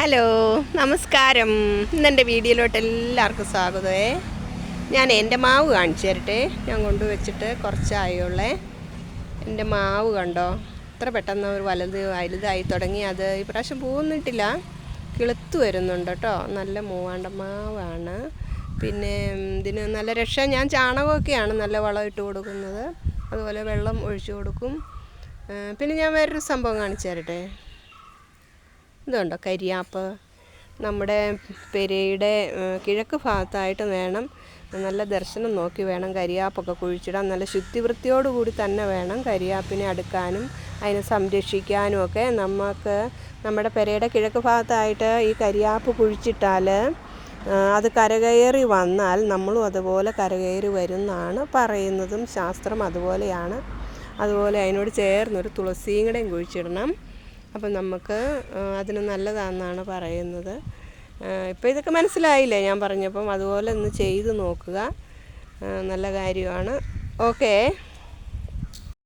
Hello നമസ്കാരം. ഇന്നെൻ്റെ വീഡിയോയിലോട്ട് എല്ലാവർക്കും സ്വാഗതമേ. ഞാൻ എൻ്റെ മാവ് കാണിച്ചു തരട്ടെ. ഞാൻ കൊണ്ടുവച്ചിട്ട് കുറച്ചായുള്ളേ. എൻ്റെ മാവ് കണ്ടോ, ഇത്ര പെട്ടെന്ന് ഒരു വലുതായി തുടങ്ങി. അത് ഈ പ്രാവശ്യം പൂന്നിട്ടില്ല, കിളുത്ത് വരുന്നുണ്ട് കേട്ടോ. നല്ല മൂവാണ്ട മാവാണ്. പിന്നെ ഇതിന് നല്ല രക്ഷ. ഞാൻ ചാണകമൊക്കെയാണ് നല്ല വളം ഇട്ട് കൊടുക്കുന്നത്, അതുപോലെ വെള്ളം ഒഴിച്ചു കൊടുക്കും. പിന്നെ ഞാൻ വേറൊരു സംഭവം കാണിച്ചു തരട്ടെ. ഇതുണ്ടോ കരിയാപ്പ്. നമ്മുടെ പെരയുടെ കിഴക്ക് ഭാഗത്തായിട്ട് വേണം, നല്ല ദർശനം നോക്കി വേണം കരിയാപ്പൊക്കെ കുഴിച്ചിടാൻ. നല്ല ശുദ്ധിവൃത്തിയോടുകൂടി തന്നെ വേണം കരിയാപ്പിനെ അടുക്കാനും അതിനെ സംരക്ഷിക്കാനും ഒക്കെ. നമുക്ക് നമ്മുടെ പെരയുടെ കിഴക്ക് ഭാഗത്തായിട്ട് ഈ കരിയാപ്പ് കുഴിച്ചിട്ടാൽ അത് കരകയറി വന്നാൽ നമ്മളും അതുപോലെ കരകയറി വരുമെന്നാണ് പറയുന്നതും. ശാസ്ത്രം അതുപോലെയാണ്. അതുപോലെ അതിനോട് ചേർന്നൊരു തുളസിയും കൂടെയും കുഴിച്ചിടണം. അപ്പം നമുക്ക് അതിന് നല്ലതാണെന്നാണ് പറയുന്നത്. ഇപ്പോൾ ഇതൊക്കെ മനസ്സിലായില്ലേ ഞാൻ പറഞ്ഞപ്പം? അതുപോലെ ഒന്ന് ചെയ്ത് നോക്കുക, നല്ല കാര്യമാണ്. ഓക്കേ.